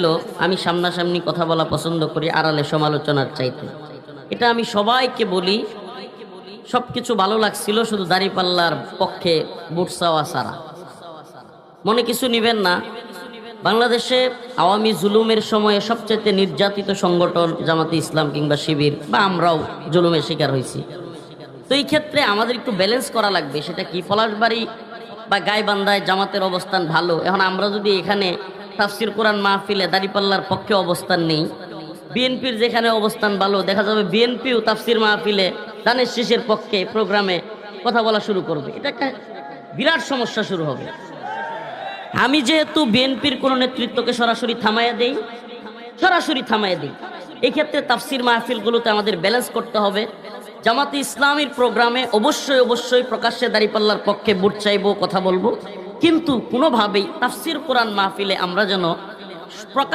ছিল আমি সামনাসামনি কথা বলা পছন্দ করি আড়ালে সমালোচনার চাইতে। এটা আমি সবাইকে বলি। সবকিছু ভালো লাগছিল, শুধু দাঁড়িপাল্লার পক্ষে ভোট চাওয়া ছাড়া। মনে কিছু নিবেন না। বাংলাদেশে আওয়ামী জুলুমের সময়ে সবচেয়ে নির্যাতিত সংগঠন জামাতে ইসলাম কিংবা শিবির, বা আমরাও জুলুমের শিকার হয়েছি। তো এই ক্ষেত্রে আমাদের একটু ব্যালেন্স করা লাগবে। সেটা কি, পলাশবাড়ি বা গাইবান্ধায় জামাতের অবস্থান ভালো, এখন আমরা যদি এখানে তাফসির কোরআন মাহফিলে দাঁড়িপাল্লার পক্ষে অবস্থান নেই, বিএনপির যেখানে অবস্থান ভালো, দেখা যাবে বিএনপিও তাফসির মাহফিলে ধানের শীষের পক্ষে প্রোগ্রামে কথা বলা শুরু করবে। এটা একটা বিরাট সমস্যা শুরু হবে। আমি যেহেতু বিএনপির কোনো নেতৃত্বকে সরাসরি থামাইয়া দেই, এই ক্ষেত্রে তাফসির মাহফিলগুলোতে আমাদের ব্যালেন্স করতে হবে। জামাতে ইসলামীর প্রোগ্রামে অবশ্যই প্রকাশ্যে দাঁড়িপাল্লার পক্ষে ভোট চাইবো, কথা বলবো, কিন্তু কোনোভাবেই তাফসির কোরআন মাহফিলে আমরা যেন